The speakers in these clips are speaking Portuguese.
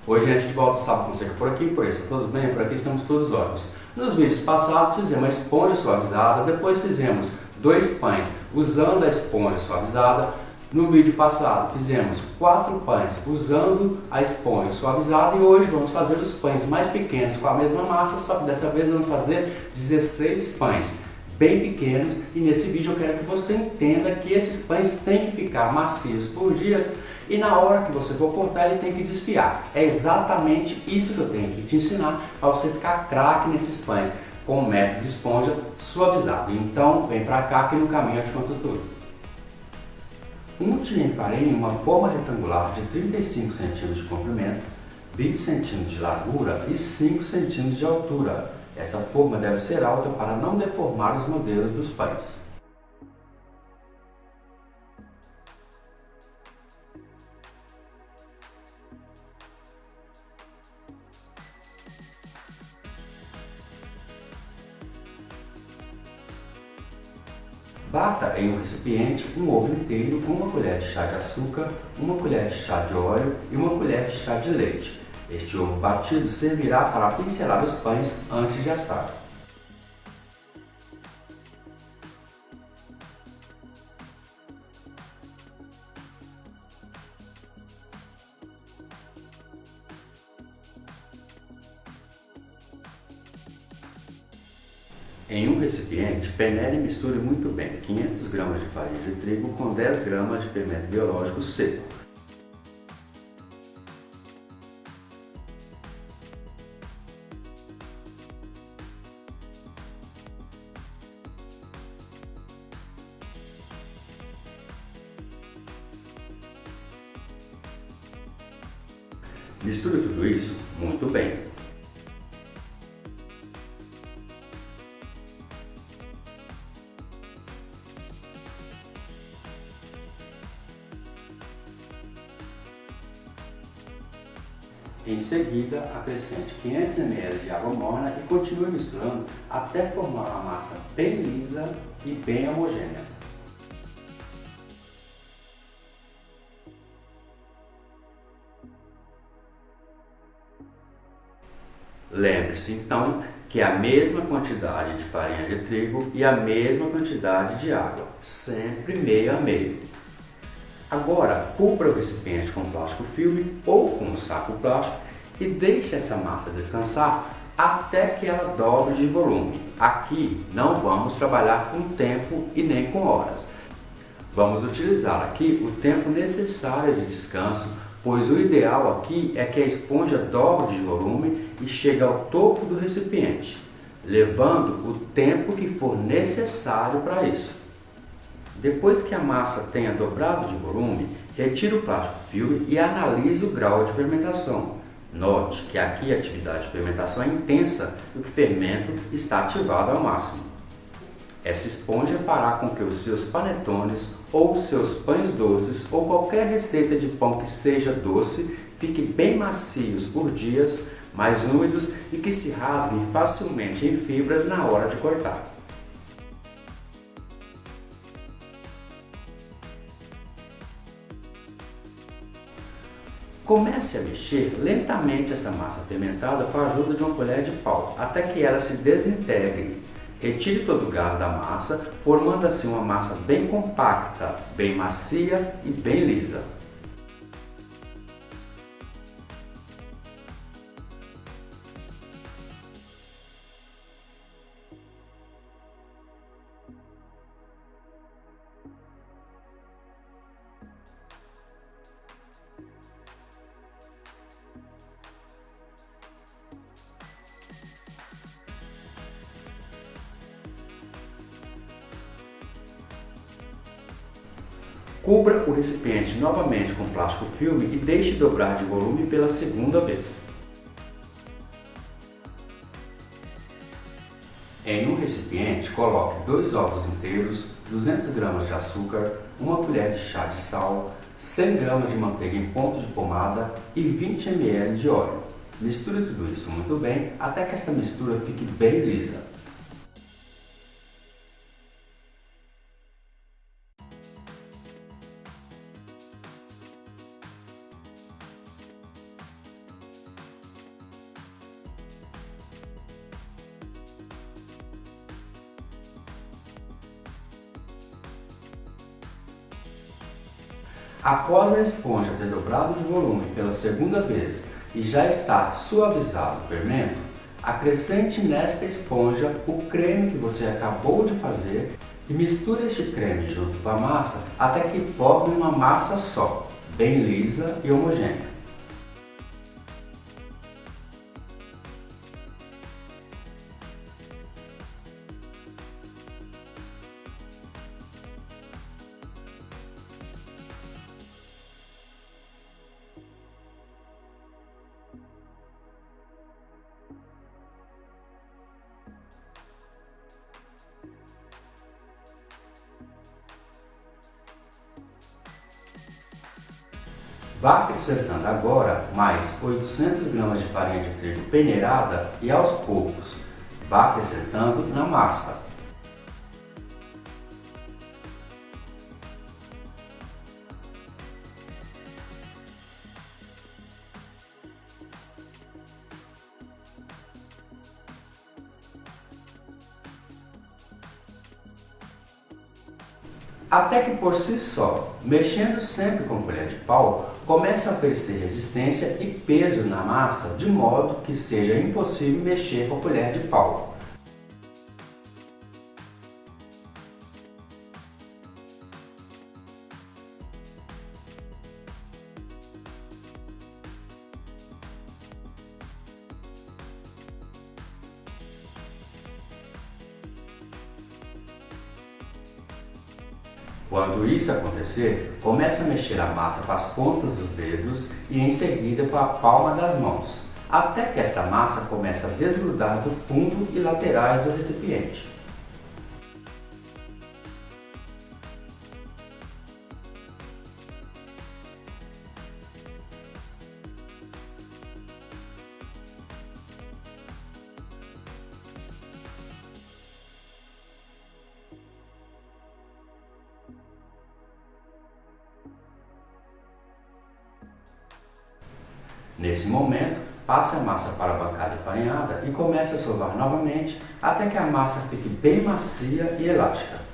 Hoje, antes de volta, Sábio Fonseca por aqui, por isso, todos bem? Por aqui estamos todos ótimos. Nos vídeos passados fizemos a esponja suavizada, depois fizemos 2 pães usando a esponja suavizada. No vídeo passado fizemos 4 pães usando a esponja suavizada e hoje vamos fazer os pães mais pequenos com a mesma massa, só que dessa vez vamos fazer 16 pães bem pequenos e nesse vídeo eu quero que você entenda que esses pães têm que ficar macios por dias e na hora que você for cortar ele tem que desfiar. É exatamente isso que eu tenho que te ensinar para você ficar craque nesses pães com o método de esponja suavizado. Então vem pra cá que no caminho eu te conto tudo. Um tirinho de farinha em uma forma retangular de 35 cm de comprimento, 20 cm de largura e 5 cm de altura. Essa forma deve ser alta para não deformar os modelos dos pães. Bata em um recipiente um ovo inteiro com uma colher de chá de açúcar, uma colher de chá de óleo e uma colher de chá de leite. Este ovo batido servirá para pincelar os pães antes de assar. Em um recipiente, peneire e misture muito bem 500 gramas de farinha de trigo com 10 gramas de fermento biológico seco. Misture tudo isso muito bem. Em seguida, acrescente 500 ml de água morna e continue misturando até formar uma massa bem lisa e bem homogênea. Lembre-se então que é a mesma quantidade de farinha de trigo e a mesma quantidade de água, sempre meio a meio. Agora, cubra o recipiente com plástico filme ou com um saco plástico e deixe essa massa descansar até que ela dobre de volume. Aqui não vamos trabalhar com tempo e nem com horas. Vamos utilizar aqui o tempo necessário de descanso, pois o ideal aqui é que a esponja dobre de volume e chegue ao topo do recipiente, levando o tempo que for necessário para isso. Depois que a massa tenha dobrado de volume, retire o plástico filme e analise o grau de fermentação. Note que aqui a atividade de fermentação é intensa e o fermento está ativado ao máximo. Essa esponja fará com que os seus panetones ou seus pães doces ou qualquer receita de pão que seja doce fique bem macios por dias, mais úmidos e que se rasguem facilmente em fibras na hora de cortar. Comece a mexer lentamente essa massa fermentada com a ajuda de uma colher de pau, até que ela se desintegre. Retire todo o gás da massa, formando assim uma massa bem compacta, bem macia e bem lisa. Cubra o recipiente novamente com plástico filme e deixe dobrar de volume pela segunda vez. Em um recipiente, coloque 2 ovos inteiros, 200 gramas de açúcar, uma colher de chá de sal, 100 gramas de manteiga em ponto de pomada e 20 ml de óleo. Misture tudo isso muito bem até que essa mistura fique bem lisa. Após a esponja ter dobrado de volume pela segunda vez e já estar suavizado o fermento, acrescente nesta esponja o creme que você acabou de fazer e misture este creme junto com a massa até que forme uma massa só, bem lisa e homogênea. Vá acrescentando agora mais 800 gramas de farinha de trigo peneirada e aos poucos vá acrescentando na massa. Até que por si só, mexendo sempre com colher de pau, comece a aparecer resistência e peso na massa de modo que seja impossível mexer com a colher de pau. Quando isso acontecer, comece a mexer a massa com as pontas dos dedos e em seguida com a palma das mãos, até que esta massa comece a desgrudar do fundo e laterais do recipiente. Nesse momento, passe a massa para a bancada enfarinhada e comece a sovar novamente até que a massa fique bem macia e elástica.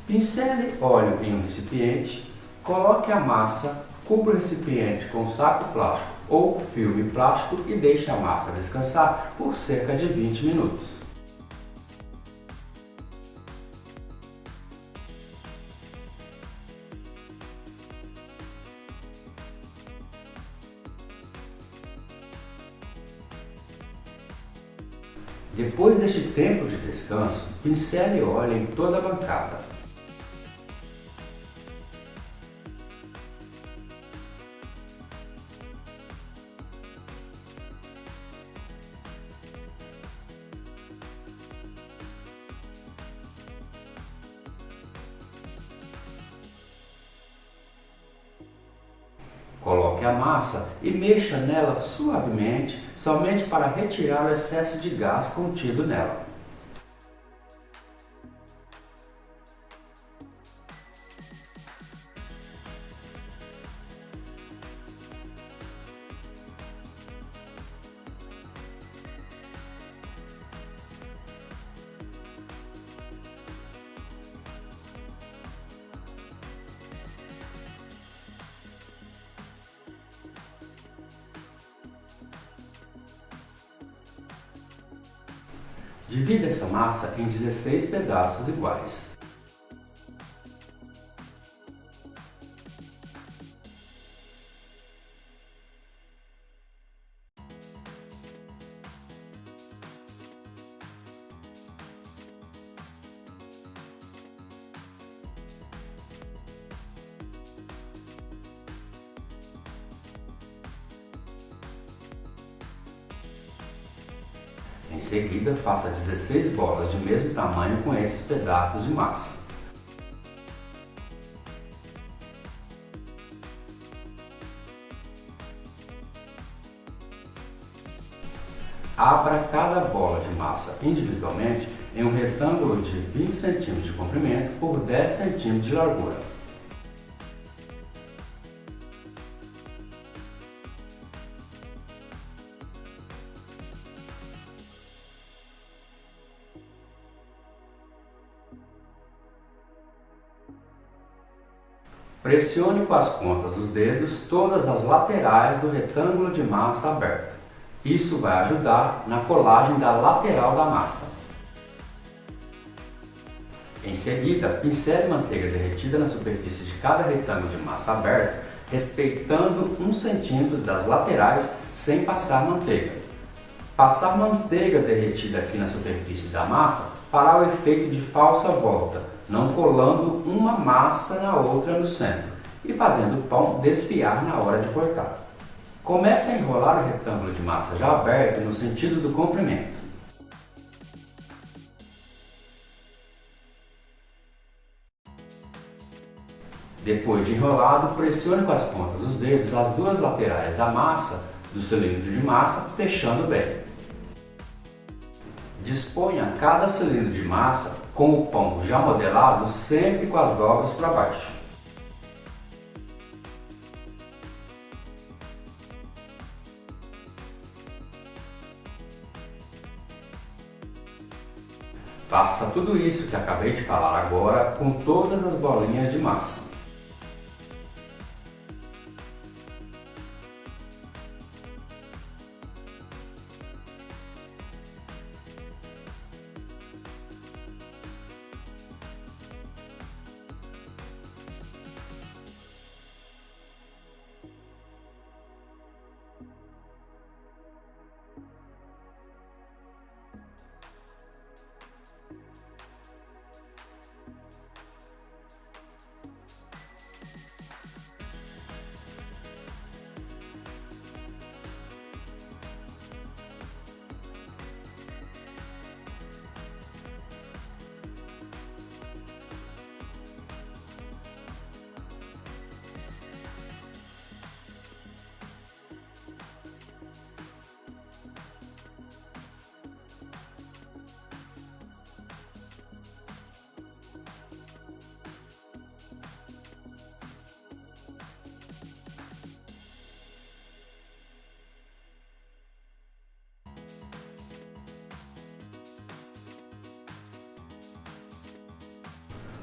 Pincele óleo em um recipiente, coloque a massa, cubra o recipiente com saco plástico ou filme plástico e deixe a massa descansar por cerca de 20 minutos. Depois deste tempo de descanso, pincele óleo em toda a bancada. Coloque a massa e mexa nela suavemente, somente para retirar o excesso de gás contido nela. Divida essa massa em 16 pedaços iguais. Em seguida, faça 16 bolas de mesmo tamanho com esses pedaços de massa. Abra cada bola de massa individualmente em um retângulo de 20 cm de comprimento por 10 cm de largura. Pressione com as pontas dos dedos todas as laterais do retângulo de massa aberto. Isso vai ajudar na colagem da lateral da massa. Em seguida, pincele manteiga derretida na superfície de cada retângulo de massa aberto, respeitando 1 cm das laterais sem passar manteiga. Passar manteiga derretida aqui na superfície da massa fará o efeito de falsa volta, não colando uma massa na outra no centro e fazendo o pão desfiar na hora de cortar. Comece a enrolar o retângulo de massa já aberto no sentido do comprimento. Depois de enrolado, pressione com as pontas dos dedos as duas laterais da massa do cilindro de massa, fechando bem. Disponha cada cilindro de massa com o pão já modelado sempre com as dobras para baixo. Faça tudo isso que acabei de falar agora com todas as bolinhas de massa.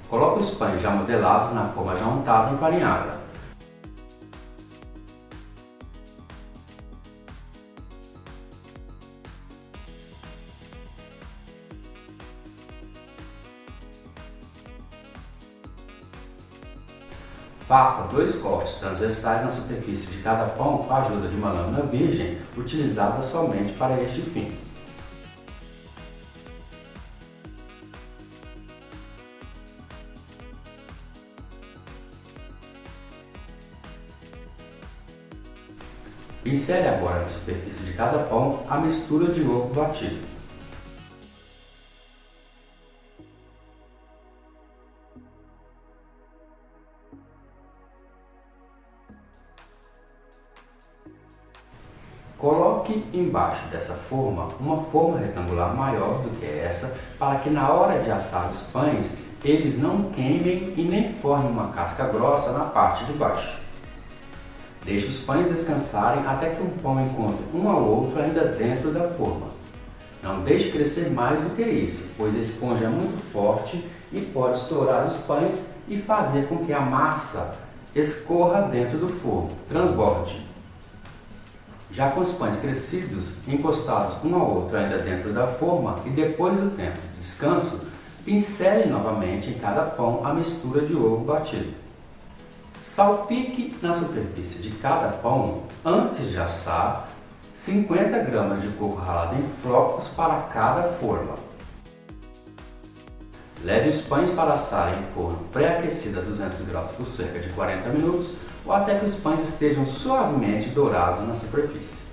Coloque os pães já modelados na forma já untada e enfarinhada. Faça 2 cortes transversais na superfície de cada pão com a ajuda de uma lâmina virgem, utilizada somente para este fim. Pincele agora na superfície de cada pão a mistura de ovo batido. Coloque embaixo dessa forma uma forma retangular maior do que essa, para que na hora de assar os pães eles não queimem e nem formem uma casca grossa na parte de baixo. Deixe os pães descansarem até que um pão encontre um ao outro ainda dentro da forma. Não deixe crescer mais do que isso, pois a esponja é muito forte e pode estourar os pães e fazer com que a massa escorra dentro do forno, transborde. Já com os pães crescidos, encostados um ao outro ainda dentro da forma e depois do tempo de descanso, pincele novamente em cada pão a mistura de ovo batido. Salpique na superfície de cada pão, antes de assar, 50 gramas de coco ralado em flocos para cada forma. Leve os pães para assar em forno pré-aquecido a 200 graus por cerca de 40 minutos ou até que os pães estejam suavemente dourados na superfície.